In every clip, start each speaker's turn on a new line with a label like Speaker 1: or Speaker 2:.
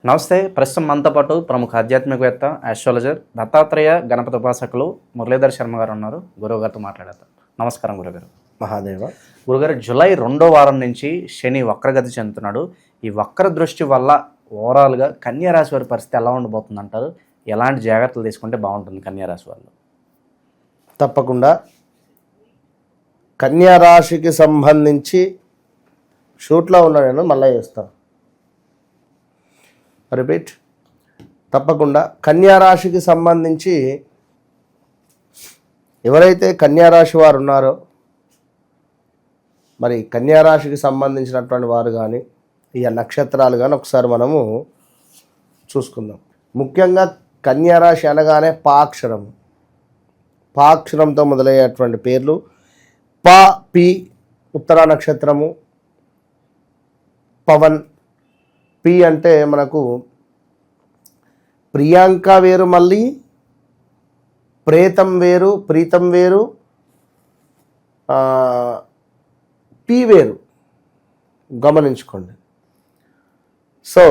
Speaker 1: నమస్తే. ప్రస్తుతం మనతో పాటు ప్రముఖ ఆధ్యాత్మికవేత్త, ఆస్ట్రాలజర్, దత్తాత్రేయ గణపతి ఉపాసకులు మురళీధర్ శర్మ గారు ఉన్నారు. గురువుగారితో మాట్లాడతాం. నమస్కారం గురుగారు.
Speaker 2: మహాదేవ.
Speaker 1: గురుగారు, జూలై 2వ వారం నుంచి శని వక్రగతి చెందుతున్నాడు. ఈ వక్ర దృష్టి వల్ల ఓవరాల్గా కన్యా రాశి వారి పరిస్థితి ఎలా ఉండబోతుంది అంటారు? ఎలాంటి జాగ్రత్తలు తీసుకుంటే బాగుంటుంది కన్యా రాశి వాళ్ళు?
Speaker 2: తప్పకుండా కన్యా రాశికి సంబంధించి షూట్లో ఉన్నా, నేను మళ్ళీ చేస్తాను. రిపీట్. తప్పకుండా కన్యా రాశికి సంబంధించి ఎవరైతే కన్యా రాశి వారు ఉన్నారో, మరి కన్యా రాశికి సంబంధించినటువంటి వారు కానీ ఈ నక్షత్రాలు కానీ ఒకసారి మనము చూసుకుందాం. ముఖ్యంగా కన్యా రాశి అనగానే పాక్షరంతో మొదలయ్యేటువంటి పేర్లు పి ఉత్తరా నక్షత్రము, పవన్. పి అంటే మనకు ప్రియాంక వేరు, మళ్ళీ ప్రీతం వేరు, పి వేరు, గమనించుకోండి. సో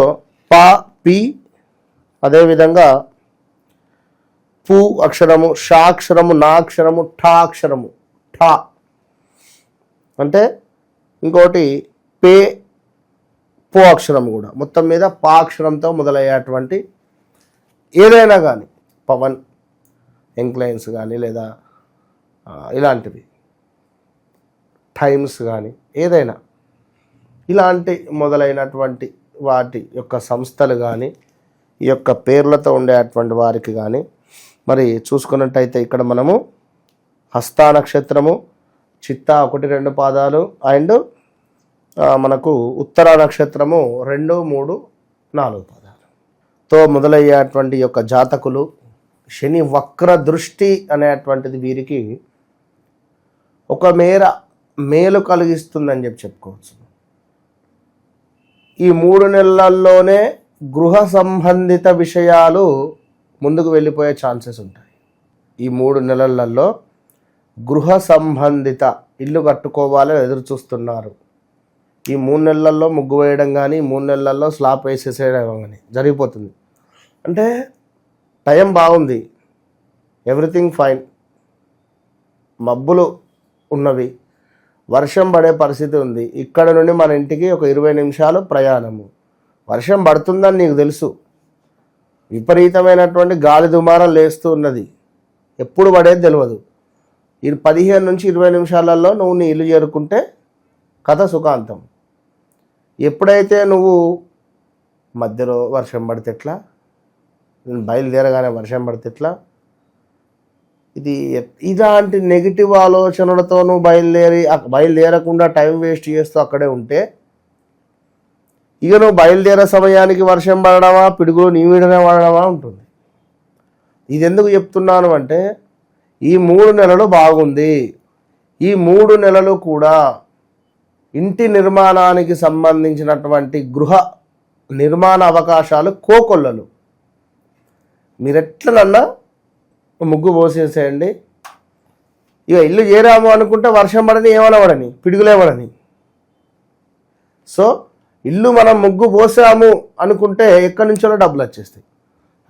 Speaker 2: పి, అదేవిధంగా పు అక్షరము, షా అక్షరము, నా అక్షరము, ఠా అక్షరము. ఠా అంటే ఇంకోటి పో అక్షరం కూడా. మొత్తం మీద పా అక్షరంతో మొదలయ్యేటువంటి ఏదైనా కానీ, పవన్, ఎంక్లైన్స్ కానీ, లేదా ఇలాంటివి టైమ్స్ కానీ, ఏదైనా ఇలాంటి మొదలైనటువంటి వాటి యొక్క సంస్థలు కానీ, ఈ యొక్క పేర్లతో ఉండేటువంటి వారికి కానీ, మరి చూసుకున్నట్టయితే ఇక్కడ మనము హస్తా నక్షత్రము, చిత్తా 1-2 పాదాలు, అండ్ మనకు ఉత్తరా నక్షత్రము 2, 3, 4 పాదాలతో మొదలయ్యేటువంటి యొక్క జాతకులు శని వక్ర దృష్టి అనేటువంటిది వీరికి ఒక మేర మేలు కలిగిస్తుందని చెప్పుకోవచ్చు. ఈ 3 నెలల్లోనే గృహ సంబంధిత విషయాలు ముందుకు వెళ్ళిపోయే ఛాన్సెస్ ఉంటాయి. ఈ 3 నెలలలో గృహ సంబంధిత ఇల్లు కట్టుకోవాలని ఎదురు చూస్తున్నారు. ఈ 3 నెలల్లో ముగ్గు వేయడం కానీ, 3 నెలల్లో స్లాబ్ వేసేసేయడం కానీ జరిగిపోతుంది. అంటే టైం బాగుంది, ఎవ్రీథింగ్ ఫైన్. మబ్బులు ఉన్నవి, వర్షం పడే పరిస్థితి ఉంది. ఇక్కడ నుండి మన ఇంటికి ఒక 20 నిమిషాలు ప్రయాణము. వర్షం పడుతుందని నీకు తెలుసు, విపరీతమైనటువంటి గాలి దుమారం లేస్తూ ఉన్నది, ఎప్పుడు పడేది తెలియదు. ఈ 15 నుంచి 20 నిమిషాలలో నువ్వు నీ ఇల్లు చేరుకుంటే కథ సుఖాంతం. ఎప్పుడైతే నువ్వు మధ్యలో వర్షం పడితే ఎట్లా, బయలుదేరగానే వర్షం పడితే ఎట్లా, ఇలాంటి నెగిటివ్ ఆలోచనలతో నువ్వు బయలుదేరకుండా టైం వేస్ట్ చేస్తూ అక్కడే ఉంటే, ఇక నువ్వు బయలుదేరే సమయానికి వర్షం పడడమా, పిడుగులు నీ మీదనే పడడమా ఉంటుంది. ఇది ఎందుకు చెప్తున్నాను అంటే, ఈ 3 నెలలు బాగుంది. ఈ 3 నెలలు కూడా ఇంటి నిర్మాణానికి సంబంధించినటువంటి గృహ నిర్మాణ అవకాశాలు కోకొల్లలు. మీరెట్లనన్నా ముగ్గు పోసేసేయండి. ఇక ఇల్లు చేరాము అనుకుంటే వర్షం పడని, ఏమైనా పడని, పిడుగులే పడని. సో ఇల్లు మనం ముగ్గు పోసాము అనుకుంటే ఎక్కడి నుంచో డబ్బులు వచ్చేస్తాయి.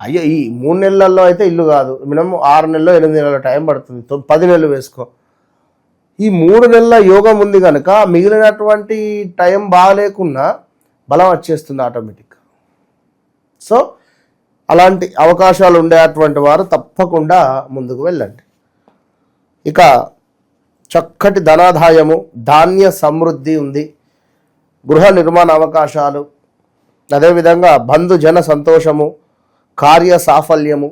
Speaker 2: అయ్యో, ఈ 3 నెలల్లో అయితే ఇల్లు కాదు, మినిమం 6 నెలలో 8 నెలల టైం పడుతుంది, 10 నెలలు వేసుకో. ఈ 3 నెలల యోగం ఉంది కనుక మిగిలినటువంటి టైం బాగాలేకున్నా బలం వచ్చేస్తుంది ఆటోమేటిక్గా. సో అలాంటి అవకాశాలు ఉండేటువంటి వారు తప్పకుండా ముందుకు వెళ్ళండి. ఇక చక్కటి ధనాదాయము, ధాన్య సమృద్ధి ఉంది, గృహ నిర్మాణ అవకాశాలు, అదేవిధంగా బంధుజన సంతోషము, కార్య సాఫల్యము,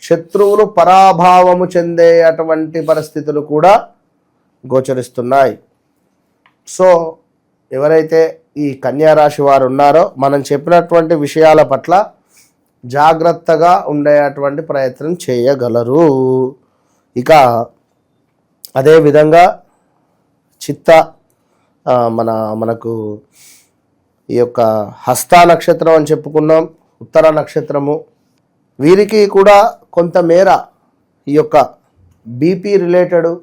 Speaker 2: శత్రువులు పరాభావము చెందే అటువంటి పరిస్థితులు కూడా గోచరిస్తున్నాయి. సో ఎవరైతే ఈ కన్యా రాశి వారు ఉన్నారో, మనం చెప్పినటువంటి విషయాల పట్ల జాగ్రత్తగా ఉండేటువంటి ప్రయత్నం చేయగలరు. ఇక అదేవిధంగా మనకు ఈ యొక్క హస్తా నక్షత్రం అని చెప్పుకున్నాం, ఉత్తర నక్షత్రము, వీరికి కూడా కొంతమేర ఈ యొక్క BP related,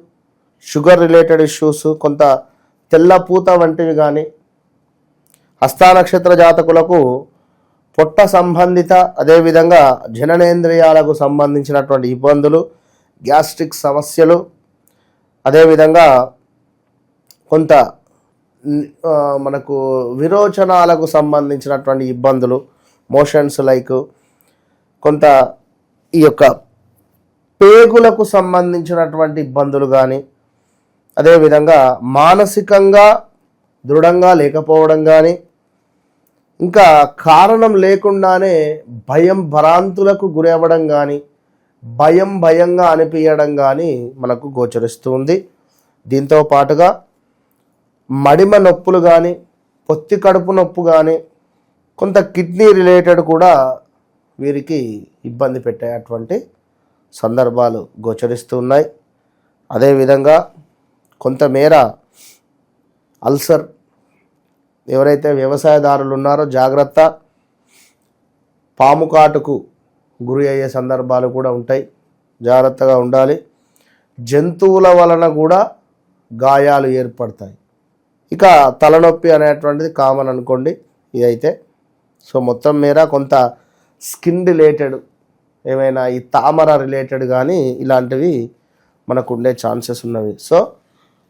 Speaker 2: sugar related issues, కొంత తెల్లపూత వంటివి కానీ, హస్తా నక్షత్ర జాతకులకు పొట్ట సంబంధిత అదేవిధంగా జననేంద్రియాలకు సంబంధించినటువంటి ఇబ్బందులు, గ్యాస్ట్రిక్ సమస్యలు, అదేవిధంగా కొంత మనకు విరోచనాలకు సంబంధించినటువంటి ఇబ్బందులు, మోషన్స్ లైక్ కొంత ఈ యొక్క పేగులకు సంబంధించినటువంటి ఇబ్బందులు కానీ, అదేవిధంగా మానసికంగా దృఢంగా లేకపోవడం కానీ, ఇంకా కారణం లేకుండానే భరాంతులకు గురి అవ్వడం కానీ, భయంగా అనిపించడం కానీ మనకు గోచరిస్తూ ఉంది. దీంతో పాటుగా మడిమ నొప్పులు కానీ, పొత్తి కడుపు నొప్పు కానీ, కొంత కిడ్నీ రిలేటెడ్ కూడా వీరికి ఇబ్బంది పెట్టేటువంటి సందర్భాలు గోచరిస్తూ ఉన్నాయి. అదేవిధంగా కొంతమేర అల్సర్, ఎవరైతే వ్యవసాయదారులు ఉన్నారో జాగ్రత్త, పాము కాటుకు గురి అయ్యే సందర్భాలు కూడా ఉంటాయి, జాగ్రత్తగా ఉండాలి. జంతువుల వలన కూడా గాయాలు ఏర్పడతాయి. ఇక తలనొప్పి అనేటువంటిది కామన్ అనుకోండి ఇదైతే. సో మొత్తం మేర కొంత స్కిన్ రిలేటెడ్ ఏమైనా ఈ తామర రిలేటెడ్ కానీ ఇలాంటివి మనకు ఉండే ఛాన్సెస్ ఉన్నవి. సో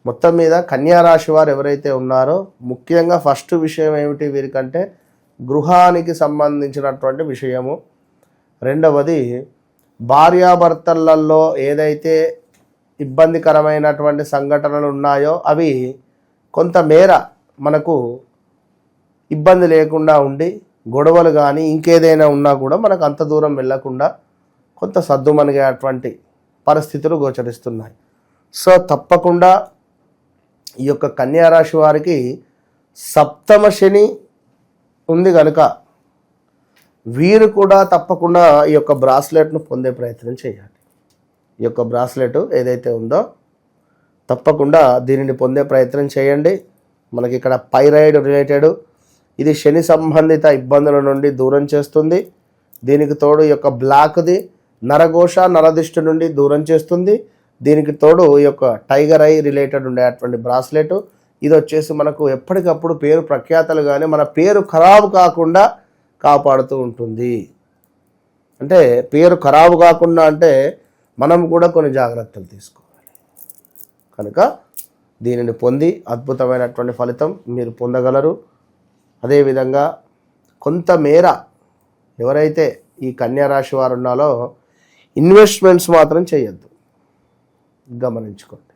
Speaker 2: మొత్తం మీద కన్యా రాశి వారు ఎవరైతే ఉన్నారో ముఖ్యంగా ఫస్ట్ విషయం ఏమిటి వీరికంటే గృహానికి సంబంధించినటువంటి విషయము. రెండవది భార్యాభర్తలలో ఏదైతే ఇబ్బందికరమైనటువంటి సంఘటనలు ఉన్నాయో అవి కొంతమేర మనకు ఇబ్బంది లేకుండా ఉండి, గొడవలు కానీ ఇంకేదైనా ఉన్నా కూడా మనకు అంత దూరం వెళ్ళకుండా కొంత సద్దుమణిగేటువంటి పరిస్థితులు గోచరిస్తున్నాయి. సో తప్పకుండా ఈ యొక్క కన్యా రాశి వారికి సప్తమ శని ఉంది కనుక వీరు కూడా తప్పకుండా ఈ యొక్క బ్రాస్లెట్ను పొందే ప్రయత్నం చేయాలి. ఈ యొక్క బ్రాస్లెట్ ఏదైతే ఉందో తప్పకుండా దీనిని పొందే ప్రయత్నం చేయండి. మనకి ఇక్కడ పైరాయిడ్ రిలేటెడ్ ఇది శని సంబంధిత ఇబ్బందుల నుండి దూరం చేస్తుంది. దీనికి తోడు ఈ యొక్క బ్లాక్ది నరఘోష నరదిష్టి నుండి దూరం చేస్తుంది. దీనికి తోడు ఈ యొక్క టైగర్ ఐ రిలేటెడ్ ఉండేటువంటి బ్రాస్లెట్ ఇది వచ్చేసి మనకు ఎప్పటికప్పుడు పేరు ప్రఖ్యాతలు కానీ మన పేరు ఖరాబు కాకుండా కాపాడుతూ ఉంటుంది. అంటే పేరు ఖరాబు కాకుండా అంటే మనం కూడా కొన్ని జాగ్రత్తలు తీసుకోవాలి. కనుక దీనిని పొంది అద్భుతమైనటువంటి ఫలితం మీరు పొందగలరు. అదేవిధంగా కొంతమేర ఎవరైతే ఈ కన్యా రాశి వారు ఉన్నారో ఇన్వెస్ట్మెంట్స్ మాత్రం చేయొద్దు, గమనించుకోండి.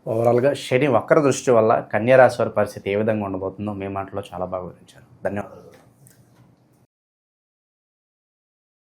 Speaker 1: ఓవరాల్గా శని వక్ర దృష్టి వల్ల కన్యా రాశి వారి పరిస్థితి ఏ విధంగా ఉండబోతుందో మీ మాటలో చాలా బాగా వివరించారు. ధన్యవాదాలు.